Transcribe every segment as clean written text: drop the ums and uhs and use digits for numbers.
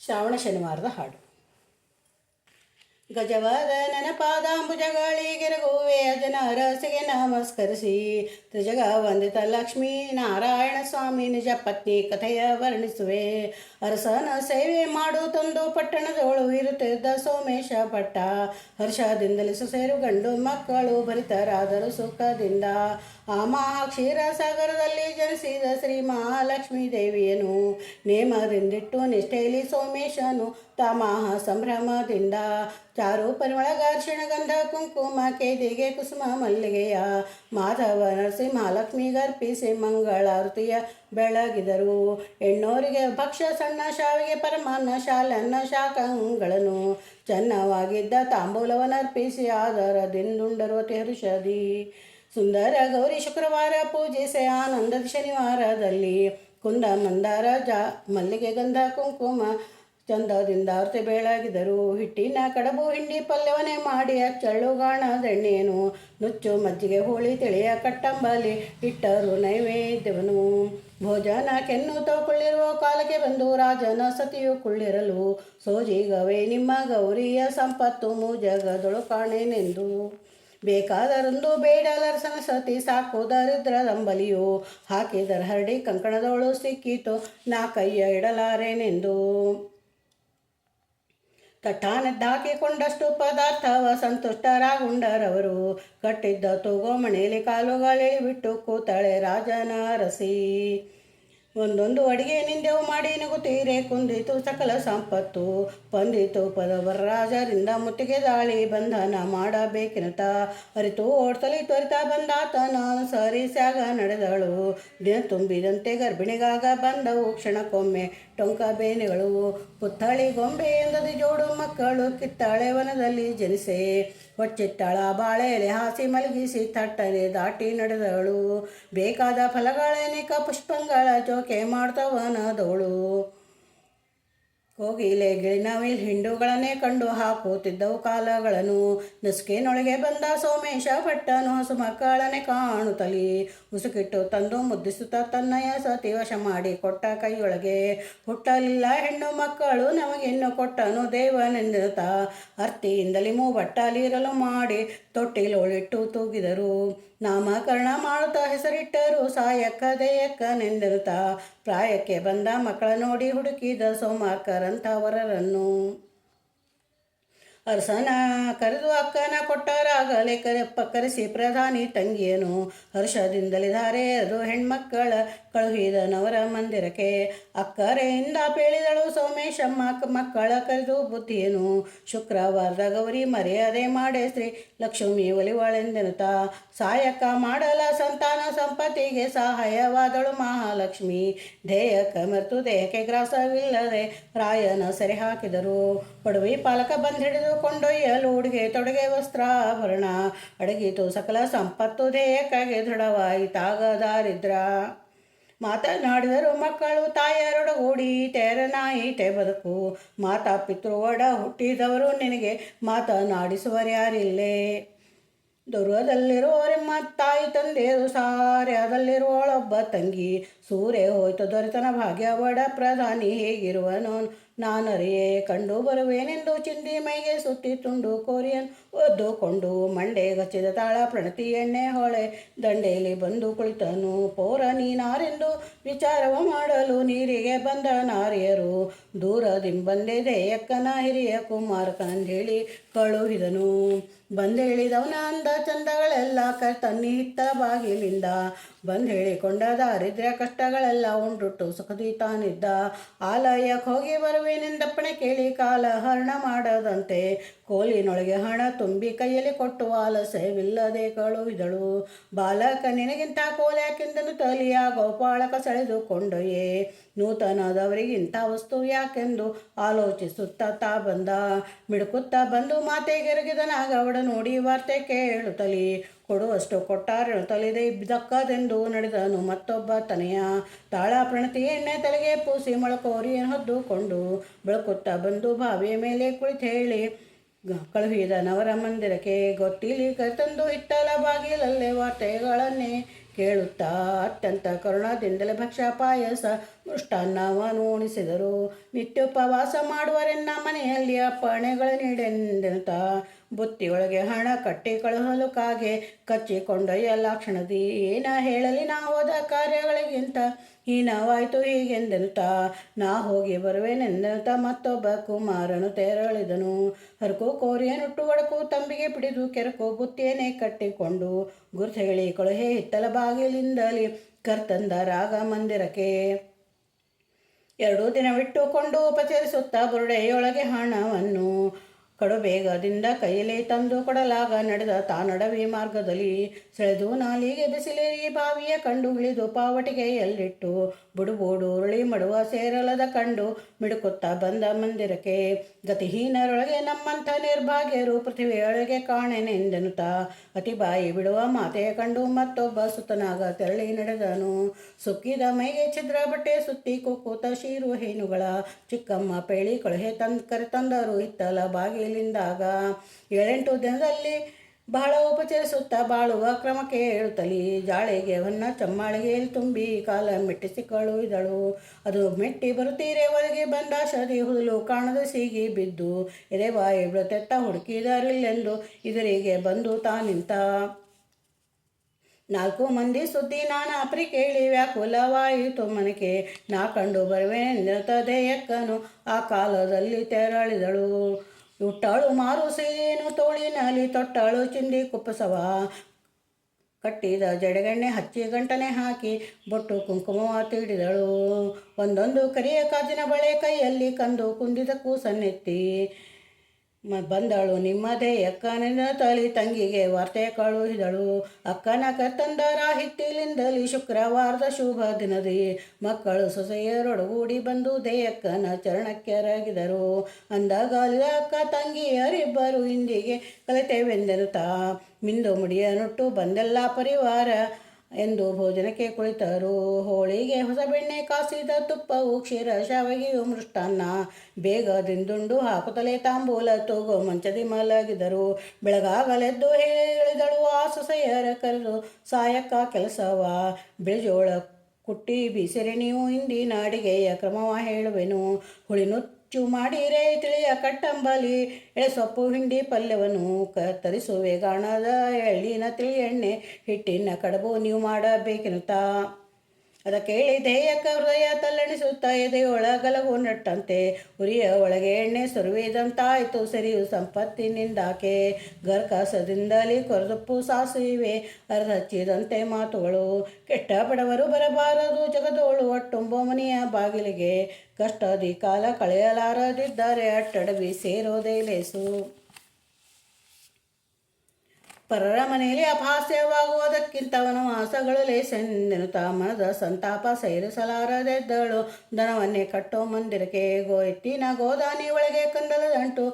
ಶ್ರಾವಣ ಶನಿವಾರದ ಹಾಡು. ಗಜವದನನ ಪಾದಾಂಬುಜಗಳಿಗೆರಗುವೆ ಅಜನರಸಿಗೆ ನಮಸ್ಕರಿಸಿ ತ್ರಿಜಗ ವಂದಿತ ಲಕ್ಷ್ಮೀ ನಾರಾಯಣ ಸ್ವಾಮಿ ನಿಜ ಪತ್ನಿ ಕಥೆಯ ವರ್ಣಿಸುವೆ. ಅರಸನ ಸೇವೆ ಮಾಡು ತಂದು ಪಟ್ಟಣದೋಳು ಇರುತ್ತಿದ್ದ ಸೋಮೇಶ ಭಟ್ಟ ಹರ್ಷದಿಂದಲೇ ಸೊಸೆಯರು ಗಂಡು ಮಕ್ಕಳು ಭರಿತರಾದರು ಸುಖದಿಂದ. ಆ ಕ್ಷೀರ ಸಾಗರದಲ್ಲಿ ಜನಿಸಿದ ಶ್ರೀ ಮಹಾಲಕ್ಷ್ಮೀ ದೇವಿಯನು ನೇಮದಿಂದಿಟ್ಟು ನಿಷ್ಠೆಯಲ್ಲಿ ಸೋಮೇಶನು ತಮಾಹ ಸಂಭ್ರಮದಿಂದ ಚಾರು ಪರಿಮಳಗಾರ್ಷಣ ಗಂಧ ಕುಂಕುಮ ಕೇದಿಗೆ ಕುಸುಮ ಮಲ್ಲಿಗೆಯ ಮಾಧವ ನರಸಿಂಹಲಕ್ಷ್ಮಿಗರ್ಪಿಸಿ ಮಂಗಳಾರತಿಯ ಬೆಳಗಿದರು. ಹೆಣ್ಣೋರಿಗೆ ಭಕ್ಷ್ಯ ಸಣ್ಣ ಶಾವಿಗೆ ಪರಮಾನ್ನ ಶಾಲನ್ನ ಶಾಖಗಳನ್ನು ಚೆನ್ನವಾಗಿದ್ದ ತಾಂಬೂಲವನ್ನರ್ಪಿಸಿ ಆದರದಿಂದುಂಡರು ಅತಿ ಹರುಷದಿ. ಸುಂದರ ಗೌರಿ ಶುಕ್ರವಾರ ಪೂಜಿಸಿ ಆನಂದದ ಶನಿವಾರದಲ್ಲಿ ಕುಂದ ಮಂದಾರ ಮಲ್ಲಿಗೆ ಗಂಧ ಕುಂಕುಮ ಚಂದದಿಂದ ಆರತಿ ಬೆಳಗಿದರು. ಹಿಟ್ಟಿನ ಕಡಬು ಹಿಂಡಿ ಪಲ್ಯವನ್ನೇ ಮಾಡಿ ಚಳ್ಳುಗಾಣದೆಣ್ಣೆಯನ್ನು ನುಚ್ಚು ಮಜ್ಜಿಗೆ ಹೋಳಿ ತಿಳಿಯ ಕಟ್ಟಂಬಲಿ ಇಟ್ಟರು ನೈವೇದ್ಯವನು. ಭೋಜನ ಕೆನ್ನು ತಗೊಳ್ಳಿರುವ ಕಾಲಕ್ಕೆ ಬಂದು ರಾಜನ ಸತಿಯು ಕುಳ್ಳಿರಲು ಸೋಜಿಗವೇ ನಿಮ್ಮ ಗೌರಿಯ ಸಂಪತ್ತು ಮೂಜಗದೊಳು ಕಾಣೆನೆಂದು. ಬೇಕಾದರೊಂದು ಬೇಡಲರಸನ ಸತಿ ಸಾಕು ದರಿದ್ರದಂಬಲಿಯು ಹಾಕಿದರ ಹರಡಿ ಕಂಕಣದವಳು ಸಿಕ್ಕಿತು ನಾ ಕೈಯ ಇಡಲಾರೆನೆಂದು. ತಟ್ಟಾನೆದ್ದಾಕಿಕೊಂಡಷ್ಟು ಪದಾರ್ಥವ ಸಂತುಷ್ಟರಾಗುಂಡರವರು ಕಟ್ಟಿದ್ದ ತೂಗೋ ಮನೆಯಲ್ಲಿ ಕಾಲುಗಳಿಬಿಟ್ಟು ಕೂತಳೆ ರಾಜನ ಅರಸಿ. ಒಂದೊಂದು ಅಡಿಗೆ ನಿಂದೆವು ಮಾಡಿ ನಗುತ್ತೀರೆ ಕುಂದಿತು ಸಕಲ ಸಂಪತ್ತು ಬಂದಿತು ಪದವರ ರಾಜರಿಂದ ಮುತ್ತಿಗೆ ದಾಳಿ ಬಂಧನ ಮಾಡಬೇಕೆನುತ ಅರಿತು ಓಡ್ತಲಿ ತ್ವರಿತ ಬಂದಾತ ನಾನು ಸರಿಸ್ಯಾಗ ನಡೆದಳು. ದಿನ ತುಂಬಿದಂತೆ ಗರ್ಭಿಣಿಗಾಗ ಬಂದವು ಕ್ಷಣಕ್ಕೊಮ್ಮೆ ಟೊಂಕ ಬೇನೆಗಳು. ಪುತ್ಥಳಿ ಗೊಂಬೆ ಎಂದದಿ ಜೋಡು ಮಕ್ಕಳು ಕಿತ್ತಾಳೆ ವನದಲ್ಲಿ ಜನಿಸೆ ಹೊಚ್ಚಿಟ್ಟಳ ಬಾಳೆ ಎಲೆ ಹಾಸಿ ಮಲಗಿಸಿ ತಟ್ಟನೆ ದಾಟಿ ನಡೆದಳು. ಬೇಕಾದ ಫಲಗಳನೇಕ ಪುಷ್ಪಗಳ ಜೋಕೆ ಮಾಡ್ತವನದವಳು. ಕೋಗಿಲೆ ಗಿಳಿನವಿಲ್ ಹಿಂಡುಗಳನ್ನೇ ಕಂಡು ಹಾಕುತ್ತಿದ್ದವು ಕಾಲಗಳನ್ನು. ನಸುಕಿನೊಳಗೆ ಬಂದ ಸೋಮೇಶ ಭಟ್ಟನು ಹಸು ಮಕ್ಕಳನ್ನೇ ಕಾಣುತ್ತಲಿ ಮುಸುಕಿಟ್ಟು ತಂದು ಮುದ್ದಿಸುತ್ತಾ ತನ್ನಯ ಸತಿ ವಶ ಮಾಡಿ ಕೊಟ್ಟ ಕೈಯೊಳಗೆ. ಹುಟ್ಟಲಿಲ್ಲ ಹೆಣ್ಣು ಮಕ್ಕಳು ನಮಗಿನ್ನು ಕೊಟ್ಟನು ದೇವನೆಂದಿರುತ್ತ ಅರ್ತಿಯಿಂದಲೇ ಮೂಬಟ್ಟಲಿರಲು ಮಾಡಿ ತೊಟ್ಟಿಲೊಳಿಟ್ಟು ತೂಗಿದರು. ನಾಮಕರಣ ಮಾಡುತ್ತಾ ಹೆಸರಿಟ್ಟರು ಸಾಯಕ್ಕ ದೇಯಕ್ಕನೆಂದಿರುತ್ತ ಪ್ರಾಯಕ್ಕೆ ಬಂದ ಮಕ್ಕಳ ನೋಡಿ ಹುಡುಕಿದ ಸೋಮಾರ್ಕರಂಥವರನ್ನು. ಅರಸನ ಕರೆದು ಅಕ್ಕನ ಕೊಟ್ಟರಾಗಲೇ ಕರೆಸಿ ಪ್ರಧಾನಿ ತಂಗಿಯನು ಹರ್ಷದಿಂದಲೇ ಧಾರೆ ಎರೆದು ಹೆಣ್ಮಕ್ಕಳ ಕಳುಹಿದನವರ ಮಂದಿರಕ್ಕೆ. ಅಕ್ಕರೆಯಿಂದ ಪೇಳಿದಳು ಸೋಮೇಶಮ್ಮ ಮಕ್ಕಳ ಕರೆದು ಬುದ್ಧಿಯನು. ಶುಕ್ರವಾರದ ಗೌರಿ ಮರ್ಯಾದೆ ಮಾಡೆ ಶ್ರೀ ಲಕ್ಷ್ಮೀ ಒಲಿವಳೆಂದೆನುತ ಸಾಯಕ ಮಾಡಲ ಸಂತಾನ ಸಂಪತ್ತಿಗೆ ಸಹಾಯವಾದಳು ಮಹಾಲಕ್ಷ್ಮಿ. ಧ್ಯೇಯಕ್ಕೆ ಮರೆತು ದೇಹಕ್ಕೆ ಗ್ರಾಸವಿಲ್ಲದೆ ರಾಯನ ಸೆರೆ ಹಾಕಿದರು. ಪಡುವಿ ಪಾಲಕ ಬಂದಿಡಿದು ಕೊಂಡೊಯ್ಯಲು ಉಡುಗೆ ತೊಡುಗೆ ವಸ್ತ್ರಾಭರಣ ಅಡಗಿತು ಸಕಲ ಸಂಪತ್ತು ಧ್ಯೇಯಕ್ಕಾಗಿ ದೃಢವಾಯಿತಾಗ ದಾರಿದ್ರ. ಮಾತನಾಡಿದರು ಮಕ್ಕಳು ತಾಯರೊಡಗೂಡಿ ತೆರನಾಯಿತೆ ಬದುಕು ಮಾತಾ ಪಿತೃ ಒಡ ಹುಟ್ಟಿದವರು ನಿನಗೆ ಮಾತನಾಡಿಸುವರ್ಯಾರಿಲ್ಲೇ. ದುರ್ಗದಲ್ಲಿರುವರೆಮ್ಮ ತಾಯಿ ತಂದೆಯರು ಸಾರ್ಯದಲ್ಲಿರುವಳೊಬ್ಬ ತಂಗಿ ಸೂರೆ ಹೋಯ್ತು ದೊರೆತನ ಭಾಗ್ಯ ಬಡ ಪ್ರಧಾನಿ ಹೇಗಿರುವನು ನಾನರಿಯೇ. ಕಂಡು ಬರುವೇನೆಂದು ಚಿಂದಿ ಮೈಗೆ ಸುತ್ತಿ ತುಂಡು ಕೋರಿಯನ್ ಒದ್ದುಕೊಂಡು ಮಂಡೆ ಗಚ್ಚಿದ ತಾಳ ಪ್ರಣತಿ ಎಣ್ಣೆ ಹೊಳೆ ದಂಡೆಯಲ್ಲಿ ಬಂದು ಕುಳಿತನು. ಪೋರ ನೀನಾರೆಂದು ವಿಚಾರವ ಮಾಡಲು ನೀರಿಗೆ ಬಂದ ನಾರಿಯರು ದೂರದಿಂಬಂದೆ ದೇಯಕ್ಕನ ಹಿರಿಯ ಕುಮಾರಕನಂದೇಳಿ ಕಳುಹಿದನು. ಬಂದೇಳಿದವನ ಅಂದ ಚಂದಗಳೆಲ್ಲ ತನ್ನಿಹಿತ್ತ ಬಾಗಿಲಿಂದ ಬಂದೇಳಿಕೊಂಡ ದಾರಿದ್ರ್ಯ ಕಷ್ಟಗಳೆಲ್ಲ ಉಂಡುಟ್ಟು ಸುಖದಿ ತಾನಿದ್ದ. ಆಲಯಕ್ಕೆ ಹೋಗಿ ಬರುವೇನೆಂದಪ್ಪಣೆ ಕೇಳಿ ಕಾಲ ಹರಣ ಮಾಡದಂತೆ ಕೋಲಿನೊಳಗೆ ಹಣ ತುಂಬಿ ಕೈಯಲ್ಲಿ ಕೊಟ್ಟು ಆಲಸ್ಯವಿಲ್ಲದೆ ಕಳುಹಿದಳು. ಬಾಲಕ ನಿನಗಿಂತ ಕೋಲ್ಯಾಕೆಂದನು ತಲಿಯ ಗೋಪಾಳಕ ಸೆಳೆದುಕೊಂಡೊಯ್ಯೆ ನೂತನದವರಿಗಿಂತ ವಸ್ತು ಯಾಕೆಂದು ಆಲೋಚಿಸುತ್ತಾ ಬಂದ. ಮಿಡುಕುತ್ತಾ ಬಂದು ಮಾತೆಗೆರಗಿದನಾಗ ಅವಡ ನೋಡಿ ವಾರ್ತೆ ಕೇಳುತ್ತಲಿ ಕೊಡುವಷ್ಟು ಕೊಟ್ಟಾರೆಣುತ್ತಲಿದೆ ದಕ್ಕದೆಂದು ನಡೆದನು ಮತ್ತೊಬ್ಬ ತನೆಯ. ತಾಳ ಪ್ರಣತಿ ಎಣ್ಣೆ ತಲೆಗೆ ಪೂಸಿ ಮೊಳಕೋರಿಯನ್ನು ಹೊದ್ದುಕೊಂಡು ಬೆಳಕುತ್ತಾ ಬಂದು ಬಾವಿಯ ಮೇಲೆ ಕುಳಿತೇಳಿ ಕಳುಹಿದನವರ ಮಂದಿರಕ್ಕೆ. ಗೊತ್ತಿಲಿ ಕರೆತಂದು ಹಿತ್ತಲ ಬಾಗಿಲಲ್ಲೇ ವಾರ್ತೆಗಳನ್ನೇ ಕೇಳುತ್ತಾ ಅತ್ಯಂತ ಕರುಣದಿಂದಲೇ ಭಕ್ಷ್ಯ ಪಾಯಸ ಮೃಷ್ಟಾನ್ನವನ್ನು ಉಣಿಸಿದರು. ನಿತ್ಯೋಪವಾಸ ಮಾಡುವರೆನ್ನ ಮನೆಯಲ್ಲಿ ಅಪ್ಪಣೆಗಳು ನೀಡೆಂದೆನುತ ಬುತ್ತಿಯೊಳಗೆ ಹಣ ಕಟ್ಟಿ ಕಳುಹಲು ಕಾಗೆ ಕಚ್ಚಿಕೊಂಡೊಯ್ಯ ಲಾಕ್ಷಣದಿ ಏನ ಹೇಳಲಿ ನಾ ಹೋದ ಕಾರ್ಯಗಳಿಗಿಂತ ಹೀನವಾಯಿತು ಹೀಗೆಂದೆನುತ ನಾ ಹೋಗಿ ಬರುವೆನೆಂದೆನುತ ಮತ್ತೊಬ್ಬ ಕುಮಾರನು ತೆರಳಿದನು. ಹರಕು ಕೋರಿಯನುಟ್ಟು ಒಡಕು ತಂಬಿಗೆ ಪಿಡಿದು ಕೆರಕು ಬುತ್ತಿಯನ್ನೇ ಕಟ್ಟಿಕೊಂಡು ಗುರುತು ಹೇಳಿ ಕಳುಹೆ ಹಿತ್ತಲ ಬಾಗಿಲಿಂದಲಿ ಕರ್ತಂದ ರಾಗ ಮಂದಿರಕ್ಕೆ. 2 ದಿನವಿಟ್ಟುಕೊಂಡು ಉಪಚರಿಸುತ್ತಾ ಬುರುಡೆಯೊಳಗೆ ಹಣವನ್ನು ಕಡುಬೇಗದಿಂದ ಕೈಯಲ್ಲಿ ತಂದು ಕೊಡಲಾಗ ನಡೆದ ತಾನಡವಿ ಮಾರ್ಗದಲ್ಲಿ ಸೆಳೆದು ನಾಲಿಗೆ ಬಿಸಿಲೇರಿ ಬಾವಿಯ ಕಂಡು ಇಳಿದು ಪಾವಟಿಗೆಯಲ್ಲಿಟ್ಟು ಬುಡುಬೂಡು ಉರುಳಿ ಮಡುವ ಸೇರಲದ ಕಂಡು ಮಿಡುಕುತ್ತಾ ಬಂದ ಮಂದಿರಕ್ಕೆ. ಗತಿಹೀನರೊಳಗೆ ನಮ್ಮಂಥ ನಿರ್ಭಾಗ್ಯರು ಪೃಥ್ವಿಯೊಳಗೆ ಕಾಣೆನೆಂದೆನುತ ಅತಿ ಬಾಯಿ ಬಿಡುವ ಮಾತೆಯ ಕಂಡು ಮತ್ತೊಬ್ಬ ಸುತನಾಗ ತೆರಳಿ ನಡೆದನು. ಸುಕ್ಕಿದ ಮೈಗೆ ಛಿದ್ರ ಬಟ್ಟೆ ಸುತ್ತಿ ಕುಕ್ಕುತ ಶೀರು ಹೇನುಗಳ ಚಿಕ್ಕಮ್ಮ ಪೇಳಿ ಕಳುಹೆ ಕರೆತಂದರು ಹಿತ್ತಲ ಬಾಗಿಲಿಂದಾಗ. 7-8 ದಿನದಲ್ಲಿ ಬಹಳ ಉಪಚರಿಸುತ್ತಾ ಬಾಳುವ ಕ್ರಮಕ್ಕೆ ಹೇಳುತ್ತಲೇ ಜಾಳಿಗೆ ಹೊನ್ನ ಚಮ್ಮಾಳಿಗೆಯಲ್ಲಿ ತುಂಬಿ ಕಾಲ ಮೆಟ್ಟಿಸಿ ಕಳುಹಿದಳು. ಅದು ಮೆಟ್ಟಿ ಬರುತ್ತೀರೆ ಒಳಗೆ ಬಂದ ಶದಿ ಹುದುಲು ಕಾಣದ ಸೀಗಿ ಬಿದ್ದು ಎದೆಬಾಯಿ ಬಿಡುತ್ತೆತ್ತ ಹುಡುಕಿದರಿಲ್ಲೆಂದು ಇದರಿಗೆ ಬಂದು ತಾನಿಂತ. 4 ಮಂದಿ ಸುದ್ದಿ ನಾನಾ ಪರಿ ಕೇಳಿ ವ್ಯಾಕುಲವಾಯಿತು ಮನಕ್ಕೆ. ನಾ ಕಂಡು ಬರುವೆನೆಂದೆನುತ ಎಕ್ಕನು ಆ ಕಾಲದಲ್ಲಿ ತೆರಳಿದಳು. ಉಟ್ಟಾಳು ಮಾರು ಸೀರೆಯನ್ನು ತೋಳಿನಲ್ಲಿ ತೊಟ್ಟಾಳು ಚಿಂದಿ ಕುಪ್ಪಸವ ಕಟ್ಟಿದ ಜಡೆಗಣ್ಣೆ ಹಚ್ಚಿ ಗಂಟನೆ ಹಾಕಿ ಬೊಟ್ಟು ಕುಂಕುಮವ ತೀಡಿದಳು. ಒಂದೊಂದು ಕರಿಯ ಕಾಜಿನ ಬಳೆ ಕೈಯಲ್ಲಿ ಕಂದು ಕುಂದಿದ ಕೂಸನ್ನೆತ್ತಿ ಬಂದಳು ನಿಮ್ಮದೇ ಅಕ್ಕನಿಂದ ತಳಿ ತಂಗಿಗೆ ವಾರ್ತೆ ಕಳುಹಿದಳು. ಅಕ್ಕನ ಕರ್ತಂದರ ಹಿತ್ತಿಲಿಂದಲಿ ಶುಕ್ರವಾರದ ಶುಭ ದಿನದಿ ಮಕ್ಕಳು ಸೊಸೆಯರೊಡಗೂಡಿ ಬಂದು ದೇಯಕ್ಕನ ಚರಣಕ್ಕೆರಗಿದರು. ಅಂದಗಾಲಿದ ಅಕ್ಕ ತಂಗಿಯರಿಬ್ಬರು ಇಂದಿಗೆ ಕಲಿತೆವೆಂದೆನುತ ಮಿಂದು ಮುಡಿಯ ನುಟ್ಟು ಬಂದೆಲ್ಲ ಪರಿವಾರ ಎಂದು ಭೋಜನಕ್ಕೆ ಕುಳಿತರು. ಹೋಳಿಗೆ ಹೊಸ ಬೆಣ್ಣೆ ಕಾಸಿದ ತುಪ್ಪವು ಕ್ಷೀರ ಶಾವಿಗೆಯು ಮೃಷ್ಟಾನ್ನ ಬೇಗದಿಂದುಂಡು ಹಾಕುತ್ತಲೇ ತಾಂಬೂಲ ತೂಗು ಮಂಚದಿ ಮಲಗಿದರು. ಬೆಳಗಾಗಲೆದ್ದು ಹೇಳಿದಳು ಆ ಸೊಸೆಯರ ಕರೆದು ಸಾಯಕ್ಕ ಕೆಲಸವ ಬಿಳಿಜೋಳ ಕುಟ್ಟಿ ಬೀಸಿರೆ ನೀವು ಇಂದಿನ ಅಡಿಗೆಯ ಕ್ರಮವ ಹೇಳುವೆನು. ಹುಳಿನುಚ್ಚು ಮಾಡಿರೆ ತಿಳಿಯ ಕಟ್ಟಂಬಲಿ ಎಳೆಸೊಪ್ಪು ಹಿಂಡಿ ಪಲ್ಯವನ್ನು ತರಿಸುವೆ ಗಾಣದ ಎಳ್ಳಿನ ತಿಳಿ ಎಣ್ಣೆ ಹಿಟ್ಟಿನ ಕಡಬು ನೀವು ಮಾಡಬೇಕೆನುತ. ಅದ ಕೇಳಿ ದೇಯಕ್ಕ ಹೃದಯ ತಲ್ಲಣಿಸುತ್ತಾ ಎದೆಯೊಳಗಲಗು ನಟ್ಟಂತೆ ಉರಿಯ ಒಳಗೆ ಎಣ್ಣೆ ಸುರುವಿದಂತಾಯಿತು ಸರಿಯು ಸಂಪತ್ತಿನಿಂದಾಕೆ. ಗರ್ಕಾಸದಿಂದಲೇ ಕೊರದುಪ್ಪು ಸಾಸಿವೆ ಅರ್ಧಚ್ಚಿದಂತೆ ಮಾತುಗಳು. ಕೆಟ್ಟ ಬಡವರು ಬರಬಾರದು ಜಗದೋಳು ಒಟ್ಟುಂಬ ಮನೆಯ ಬಾಗಿಲಿಗೆ ಕಷ್ಟದಿ ಕಾಲ ಕಳೆಯಲಾರದಿದ್ದರೆ ಅಟ್ಟಡವಿ ಸೇರೋದೇ ಲೇಸು. ಪರರ ಮನೆಯಲ್ಲಿ ಅಪಹಾಸ್ಯವಾಗುವುದಕ್ಕಿಂತ ವನವಾಸಗಳು ಲೇಸೆಂದೆನುತ ಮನದ ಸಂತಾಪ ಸೇರಿಸಲಾರದೆದ್ದಳು ದನವನ್ನೇ ಕಟ್ಟೋ ಮಂದಿರಕ್ಕೆ. ಎತ್ತಿನ ಗೋದಾನಿ ಒಳಗೆ ಕಂದಲದಂಟು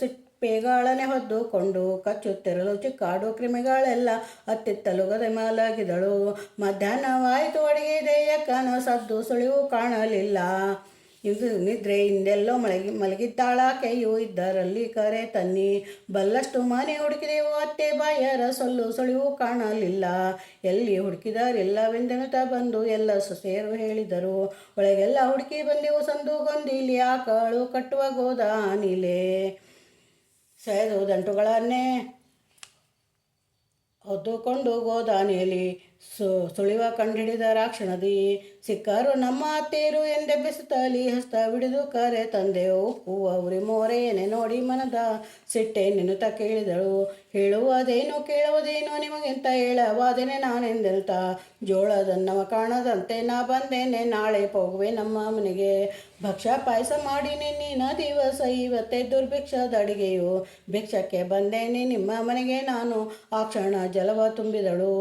ಸಿಪ್ಪೆಗಳನ್ನೇ ಹೊದ್ದುಕೊಂಡು ಕಚ್ಚುತ್ತಿರಲು ಚಿಕ್ಕಾಡು ಕ್ರಿಮಿಗಳೆಲ್ಲ ಅತ್ತಿತ್ತಲು ಗದೆ ಮಲಗಿದಳು. ಮಧ್ಯಾಹ್ನವಾಯಿತು ಅಡಿಗೆ ದೇಯಕ್ಕನ ಸದ್ದು ಸುಳಿವು ಕಾಣಲಿಲ್ಲ. ಇದು ನಿದ್ರೆಯಿಂದೆಲ್ಲೋ ಮಲಗಿದ್ದಾಳಾಕೆಯು ಇದ್ದರಲ್ಲಿ ಕರೆ ತನ್ನಿ ಬಲ್ಲಷ್ಟು ಮನೆ ಹುಡುಕಿದೆವು ಅತ್ತೆ ಬಾಯರ ಸೊಲ್ಲು ಸುಳಿವು ಕಾಣಲಿಲ್ಲ. ಎಲ್ಲಿ ಹುಡುಕಿದರಿಲ್ಲವೆಂದೆನುತ ಬಂದು ಎಲ್ಲ ಸೊಸೆಯರು ಹೇಳಿದರು. ಒಳಗೆಲ್ಲ ಹುಡುಕಿ ಬಂದೆವು ಸಂದು ಗೊಂದಿಲಿ ಆಕಳು ಕಟ್ಟುವ ಗೋದಾನಿಲೆ ಸೆದು ದಂಟುಗಳನ್ನೇ ಹೊದ್ದುಕೊಂಡು ಗೋದಾನಿಯಲ್ಲಿ ಸುಳಿವ ಕಂಡುಹಿಡಿದ ರಾಕ್ಷಣದಿ ಸಿಕ್ಕರು ನಮ್ಮ ಅತ್ತೇರು ಎಂದೆಬ್ಬಿಸುತ್ತಲಿ ಹಸ್ತ ಬಿಡಿದು ಕರೆ ತಂದೆವು ಹೂವ ಉರಿ ಮೋರೆಯನೆ ನೋಡಿ ಮನದ ಸಿಟ್ಟೆ ನೆನುತ ಕೇಳಿದಳು. ಹೇಳುವುದೇನು ಕೇಳುವುದೇನು ನಿಮಗೆಂತ ಹೇಳವಾದೇನೆ ನಾನೆಂದೆನುತ ಜೋಳದನ್ನವ ಕಾಣದಂತೆ ನಾ ಬಂದೇನೆ ನಾಳೆ ಹೋಗುವೆ ನಮ್ಮ ಮನೆಗೆ. ಭಕ್ಷ್ಯ ಪಾಯಸ ಮಾಡಿ ನಿನ್ನಿನ ದಿವಸ ಇವತ್ತೇ ದುರ್ಭಿಕ್ಷದ ಅಡಿಗೆಯು ಭಿಕ್ಷಕ್ಕೆ ಬಂದೇನೆ ನಿಮ್ಮ ಮನೆಗೆ ನಾನು ಆ ಕ್ಷಣ ಜಲವ ತುಂಬಿದಳು.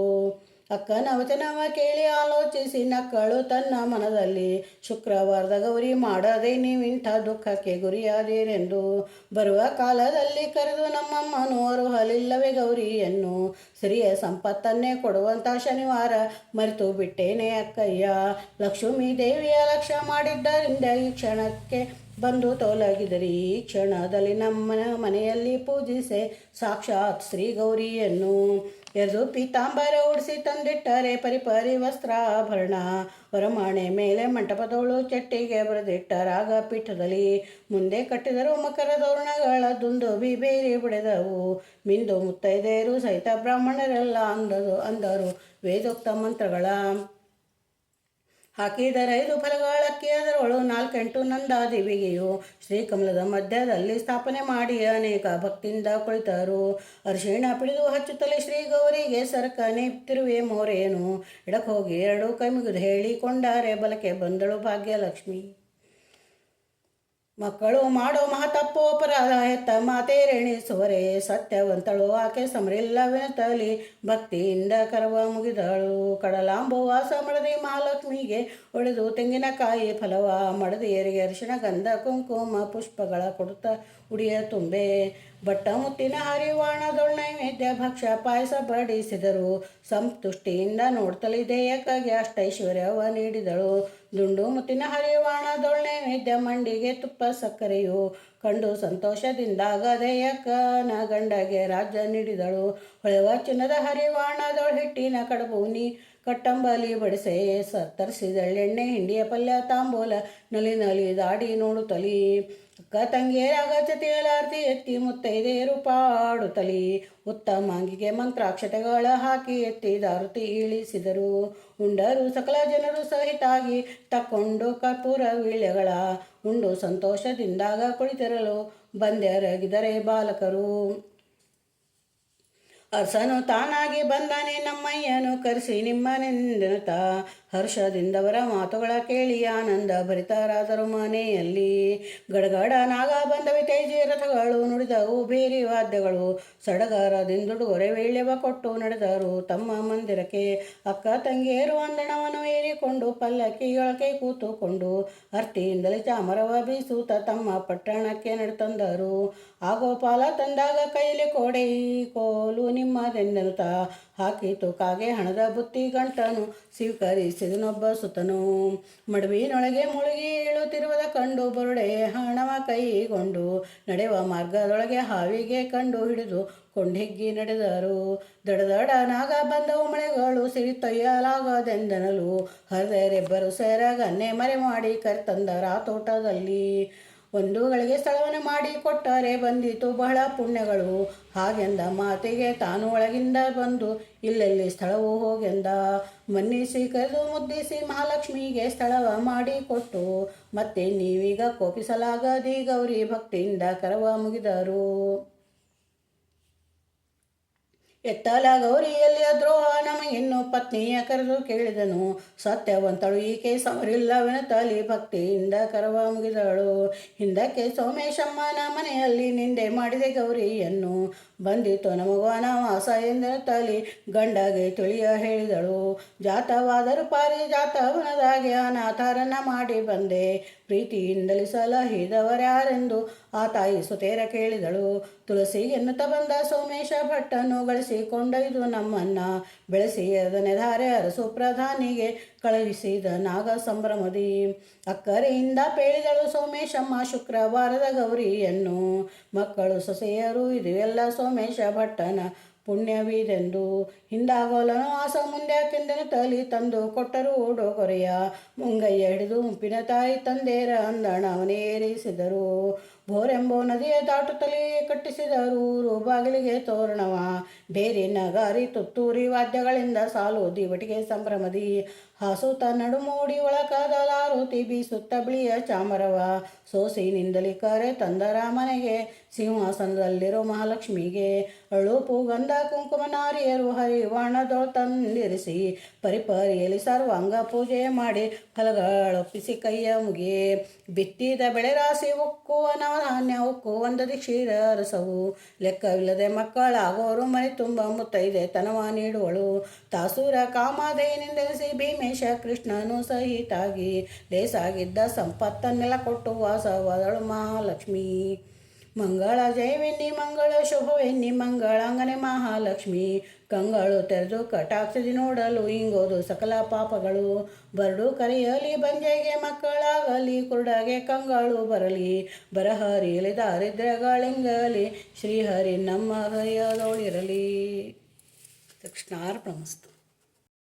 ಅಕ್ಕನ ವಚನವ ಕೇಳಿ ಆಲೋಚಿಸಿ ನಕ್ಕಳು ತನ್ನ ಮನದಲ್ಲಿ ಶುಕ್ರವಾರದ ಗೌರಿ ಮಾಡದೆ ನೀವಿಂಥ ದುಃಖಕ್ಕೆ ಗುರಿಯಾದಿರೆಂದು. ಬರುವ ಕಾಲದಲ್ಲಿ ಕರೆದು ನಮ್ಮಮ್ಮನು ಅರುಹಲಿಲ್ಲವೇ ಗೌರಿಯನ್ನು ಸಿರಿಯ ಸಂಪತ್ತನ್ನೇ ಕೊಡುವಂಥ ಶನಿವಾರ ಮರೆತು ಬಿಟ್ಟೇನೆ ಅಕ್ಕಯ್ಯ. ಲಕ್ಷ್ಮೀ ದೇವಿಯ ಲಕ್ಷ್ಯ ಮಾಡಿದ್ದರಿಂದ ಈ ಕ್ಷಣಕ್ಕೆ ಬಂದು ತೊಲಗಿದರಿ. ಈ ಕ್ಷಣದಲ್ಲಿ ನಮ್ಮ ಮನೆಯಲ್ಲಿ ಪೂಜಿಸೆ ಸಾಕ್ಷಾತ್ ಶ್ರೀ ಗೌರಿಯನ್ನು. ಎರ್ದು ಪೀತಾಂಬರ ಉಡಿಸಿ ತಂದಿಟ್ಟರೆ ಪರಿಪರಿ ವಸ್ತ್ರಾಭರಣ ವರಮಾಣೆ ಮೇಲೆ ಮಂಟಪದವಳು ಚಟ್ಟಿಗೆ ಬರೆದಿಟ್ಟರಾಗ ಪೀಠದಲ್ಲಿ ಮುಂದೆ ಕಟ್ಟಿದರು ಮಕರ ತೋರಣಗಳ ದುಂದುಬಿ ಬೇರೆ ಬಿಡೆದವು ಮಿಂದು ಮುತ್ತೈದೆಯರು ಸಹಿತ ಬ್ರಾಹ್ಮಣರೆಲ್ಲ ಅಂದರು ವೇದೋಕ್ತ ಮಂತ್ರಗಳ ಹಾಕಿದರೈದು ಫಲಗಳಕ್ಕೆ ಅದರೊಳು 4 ನಂದಾದೇವಿಗೆಯು ಶ್ರೀಕಮಲದ ಮಧ್ಯದಲ್ಲಿ ಸ್ಥಾಪನೆ ಮಾಡಿ ಅನೇಕ ಭಕ್ತಿಯಿಂದ ಕುಳಿತರು. ಅರಿಶಿಣ ಪಿಡಿದು ಹಚ್ಚುತ್ತಲೇ ಶ್ರೀ ಗೌರಿಗೆ ಸರಕನೆ ತಿರುವೆ ಮೋರೇನು ಎಡಕ್ಕೆ ಹೋಗಿ 2 ಕೈ ಮುಗಿದು ಹೇಳಿಕೊಂಡಾರೆ ಬಲಕ್ಕೆ ಬಂದಳು ಭಾಗ್ಯಲಕ್ಷ್ಮಿ. ಮಕ್ಕಳು ಮಾಡೋ ಮಹತಪ್ಪು ಅಪರಾಧ ಹೆತ್ತ ಮಾತೇರೆಣಿಸುವರೆ ಸತ್ಯವಂತಳು ಆಕೆ ಸಮರಿಲ್ಲವೆನತಲಿ ಭಕ್ತಿಯಿಂದ ಕರವ ಮುಗಿದಳು. ಕಡಲಾಂಬು ವಾಸ ಮಡದಿ ಮಹಾಲಕ್ಷ್ಮಿಗೆ ಒಡೆದು ತೆಂಗಿನಕಾಯಿ ಫಲವ ಮಡದಿಯರಿಗೆ ಅರಿಶಿಣ ಗಂಧ ಕುಂಕುಮ ಪುಷ್ಪಗಳ ಕೊಡುತ್ತ ಉಡಿಯ ತುಂಬೆ ಬಟ್ಟ ಮುತ್ತಿನ ಹರಿವಾಣದೊಳ್ ನೈವೇದ್ಯ ಭಕ್ಷ್ಯ ಪಾಯಸ ಬಡಿಸಿದರು. ಸಂತುಷ್ಟಿಯಿಂದ ನೋಡ್ತಲಿದೆಯಕ್ಕಾಗಿ ಅಷ್ಟೈಶ್ವರ್ಯವ ನೀಡಿದಳು. ದುಂಡು ಮುತ್ತಿನ ಹರಿವಾಣದೊಳ್ ನೈವೇದ್ಯ ಮಂಡಿಗೆ ತುಪ್ಪ ಸಕ್ಕರೆಯು ಕಂಡು ಸಂತೋಷದಿಂದಾಗ ದೇಯಕ್ಕನ ಗಂಡಗೆ ರಾಜ್ಯ ನೀಡಿದಳು. ಹೊಳೆವ ಚಿನ್ನದ ಹರಿವಾಣದೊಳ್ ಹಿಟ್ಟಿನ ಕಡಬೂನಿ ಕಟ್ಟಂಬಲಿ ಬಡಿಸೆ ತರಿಸಿದಳೆಣ್ಣೆ ಹಿಂಡಿಯ ಪಲ್ಯ ತಾಂಬೂಲ ನಲಿ ದಾಡಿ ನೋಡುತ್ತಲಿ ಅಕ್ಕ ತಂಗಿಯರಾಗ ಜತೆಯಲಾರ್ತಿ ಎತ್ತಿ ಮುತ್ತೈದೆಯರು ಪಾಡುತ್ತಲಿ ಉತ್ತಮಾಂಗಿಗೆ ಮಂತ್ರಾಕ್ಷತೆಗಳ ಹಾಕಿ ಎತ್ತಿ ದಾರುತಿ ಇಳಿಸಿದರು. ಉಂಡರು ಸಕಲ ಜನರು ಸಹಿತಾಗಿ ತಕ್ಕೊಂಡು ಕರ್ಪೂರ ವೀಳ್ಯಗಳ ಉಂಡು ಸಂತೋಷದಿಂದಾಗ ಕುಳಿತಿರಲು ಬಂದ್ಯರಗಿದರೆ ಬಾಲಕರು. ಅರಸನು ತಾನಾಗಿ ಬಂದಾನೆ ನಮ್ಮಯ್ಯನು ಕರೆಸಿ ನಿಮ್ಮನೆಂದೆನುತ ಹರ್ಷದಿಂದವರ ಮಾತುಗಳ ಕೇಳಿ ಆನಂದ ಭರಿತರಾದರು ಮನೆಯಲ್ಲಿ. ಗಡಗಡ ನಾಗ ಬಂದವೆ ತೇಜಿ ರಥಗಳು ನುಡಿದವು ಬೇರೆ ವಾದ್ಯಗಳು ಸಡಗರದಿಂದುಡುಗೊರೆ ವೇಳ್ಯವ ಕೊಟ್ಟು ನಡೆದರು ತಮ್ಮ ಮಂದಿರಕ್ಕೆ. ಅಕ್ಕ ತಂಗಿಯರು ಅಂದಣವನ್ನು ಏರಿಕೊಂಡು ಪಲ್ಲಕ್ಕಿಯೊಳಗೆ ಕೂತುಕೊಂಡು ಅರ್ತಿಯಿಂದಲೇ ಚಾಮರವ ಬೀಸುತ್ತ ತಮ್ಮ ಪಟ್ಟಣಕ್ಕೆ ನಡೆತಂದರು. ಆ ಗೋಪಾಲ ತಂದಾಗ ಕೈಲಿ ಕೋಡೆ ಕೋಲು ನಿಮ್ಮದೆಂದೆನುತ ಹಾಕಿತು ಕಾಗೆ ಹಣದ ಬುತ್ತಿ ಗಂಟನು ಸ್ವೀಕರಿಸಿದನೊಬ್ಬ ಸುತನು. ಮಡುವಿನೊಳಗೆ ಮುಳುಗಿ ಏಳುತ್ತಿರುವುದ ಕಂಡು ಬರುಡೆ ಹಣವ ಕೈಗೊಂಡು ನಡೆಯುವ ಮಾರ್ಗದೊಳಗೆ ಹಾವಿಗೆ ಕಂಡು ಹಿಡಿದು ಕೊಂಡೆಗ್ಗಿ ನಡೆದರು. ದಡದಡ ನಾಗ ಬಂದವು ಮಳೆಗಳು ಸಿರಿತೊಯ್ಯಲಾಗದೆಂದನಲು ಹರಿದರೆಬ್ಬರು ಸೇರಗನ್ನೆ ಮರೆ ಮಾಡಿ ಕರೆತಂದರ ತೋಟದಲ್ಲಿ. ಒಂದು ಗಳಿಗೆ ಸ್ಥಳವನ್ನು ಮಾಡಿ ಕೊಟ್ಟರೆ ಬಂದಿತು ಬಹಳ ಪುಣ್ಯಗಳು ಹಾಗೆಂದ ಮಾತಿಗೆ ತಾನು ಒಳಗಿಂದ ಬಂದು ಇಲ್ಲೆಲ್ಲಿ ಸ್ಥಳವು ಹೋಗೆಂದ. ಮನ್ನಿಸಿ ಕರೆದು ಮುದ್ದಿಸಿ ಮಹಾಲಕ್ಷ್ಮಿಗೆ ಸ್ಥಳವ ಮಾಡಿ ಕೊಟ್ಟು ಮತ್ತೆ ನೀವೀಗ ಕೋಪಿಸಲಾಗದಿ ಗೌರಿ ಭಕ್ತಿಯಿಂದ ಕರವ ಮುಗಿದರು. ಎತ್ತಲ ಗೌರಿಯಲ್ಲಿ ದ್ರೋಹ ನಮಗಿನ್ನು ಪತ್ನಿಯ ಕರೆದು ಕೇಳಿದನು. ಸತ್ಯವಂತಳು ಈಕೆ ಸಮರಿಲ್ಲವೆನತಲಿ ಭಕ್ತಿಯಿಂದ ಕರವ ಮುಗಿದಳು. ಹಿಂದಕ್ಕೆ ಸೋಮೇಶಮ್ಮನ ಮನೆಯಲ್ಲಿ ನಿಂದೆ ಮಾಡಿದೆ ಗೌರಿಯನ್ನು ಬಂದಿತು ನಮಗೂ ಅನವಾಸ ಎಂದೆನುತ್ತಲಿ ಗಂಡಗೆ ತಿಳಿಯ ಹೇಳಿದಳು. ಜಾತವಾದರೂ ಪಾರಿಜಾತವನದಾಗೆ ಅನಾಥರನ್ನ ಮಾಡಿ ಬಂದೆ ಪ್ರೀತಿಯಿಂದಲೇ ಸಲಹಿದವರ್ಯಾರೆಂದು ಆ ತಾಯಿ ಸುತೇರ ಕೇಳಿದಳು. ತುಳಸಿ ಎನ್ನುತ್ತ ಬಂದ ಸೋಮೇಶ ಭಟ್ಟನ್ನು ಗಳಿಸಿಕೊಂಡೊಯ್ದು ನಮ್ಮನ್ನ ಬೆಳೆಸಿ ಅದನೆಧಾರೆ ಅರಸು ಪ್ರಧಾನಿಗೆ ಕಳುಹಿಸಿದ ನಾಗ ಸಂಭ್ರಮದಿ. ಅಕ್ಕರೆಯಿಂದ ಪೇಳಿದಳು ಸೋಮೇಶಮ್ಮ ಶುಕ್ರವಾರದ ಗೌರಿಯನ್ನು. ಮಕ್ಕಳು ಸೊಸೆಯರು ಇದುವೆಲ್ಲ ಸೋಮೇಶ ಭಟ್ಟನ ಪುಣ್ಯವಿದೆಂದು ಹಿಂದಾಗೋಲನು ಆಸ ಮುಂದ್ಯಾಕೆಂದೆನುತ್ತಲಿ ತಂದು ಕೊಟ್ಟರು ಉಡುಗೊರೆಯ. ಮುಂಗಯ್ಯ ಹಿಡಿದು ಮುಂಪಿನ ತಾಯಿ ತಂದೇರ ಅಂದಣವನೇರಿಸಿದರು. ಬೋರೆಂಬೋ ನದಿಯ ದಾಟುತ್ತಲೇ ಕಟ್ಟಿಸಿದರು ಬಾಗಿಲಿಗೆ ತೋರಣವ. ಬೇರಿನ ಗಾರಿ ತುತ್ತೂರಿ ವಾದ್ಯಗಳಿಂದ ಸಾಲು ದಿವಟಿಗೆ ಸಂಭ್ರಮದಿ ಹಾಸುತ್ತ ನಡುಮೂಡಿ ಒಳಕದಲಾರುತಿ ಬೀಸುತ್ತ ಬಿಳಿಯ ಚಾಮರವ ಸೋಸಿನಿಂದಲಿ ಕರೆ ತಂದರ ಮನೆಗೆ ಸಿಂಹಾಸನದಲ್ಲಿರೋ ಮಹಾಲಕ್ಷ್ಮಿಗೆ. ಅಳುಪು ಗಂಧ ಕುಂಕುಮ ನಾರಿಯರು ಹರಿವಾಣದೊಳ ತಂದಿರಿಸಿ ಪರಿಪರಿಯಲ್ಲಿ ಸರ್ವಾಂಗ ಪೂಜೆ ಮಾಡಿ ಫಲಗಳೊಪ್ಪಿಸಿ ಕೈಯ ಮುಗಿ. ಬಿತ್ತಿದ ಬೆಳೆ ರಾಶಿ ಉಕ್ಕುವ ನವಧಾನ್ಯ ಉಕ್ಕು ಒಂದದಿ ಕ್ಷೀರ ರಸವು ಲೆಕ್ಕವಿಲ್ಲದೆ ಮಕ್ಕಳಾಗೋರು ಮನೆ ತುಂಬ ಮುತ್ತೈದೆ ತನವ ನೀಡುವಳು. ತಾಸೂರ ಕಾಮಾದೆಯನೆಂದೆನಿಸಿ ಭೀಮೇಶ ಕೃಷ್ಣನು ಸಹಿತಾಗಿ ಲೇಸಾಗಿದ್ದ ಸಂಪತ್ತನ್ನೆಲ್ಲ ಕೊಟ್ಟು ವಾಸವಾದಳು ಮಹಾಲಕ್ಷ್ಮಿ. ಮಂಗಳ ಜಯವೆನ್ನಿ ಮಂಗಳ ಶುಭವೆನ್ನಿ ಮಂಗಳಾಂಗನೆ ಮಹಾಲಕ್ಷ್ಮಿ. ಕಂಗಳು ತೆರೆದು ಕಟಾಕ್ಷದಿ ನೋಡಲು ಇಂಗೋದು ಸಕಲ ಪಾಪಗಳು. ಬರಡು ಕರೆಯಲಿ ಬಂಜೆಗೆ ಮಕ್ಕಳಾಗಲಿ ಕುರುಡಗೆ ಕಂಗಳು ಬರಲಿ. ಬರಹರಿಯಲಿ ದಾರಿದ್ರ್ಯಗಳೆಂಗಲಿ ಶ್ರೀಹರಿ ನಮ್ಮ ಹೃದಯದೊಳಿರಲಿ. ಕೃಷ್ಣಾರ್ಪಣಮಸ್ತು.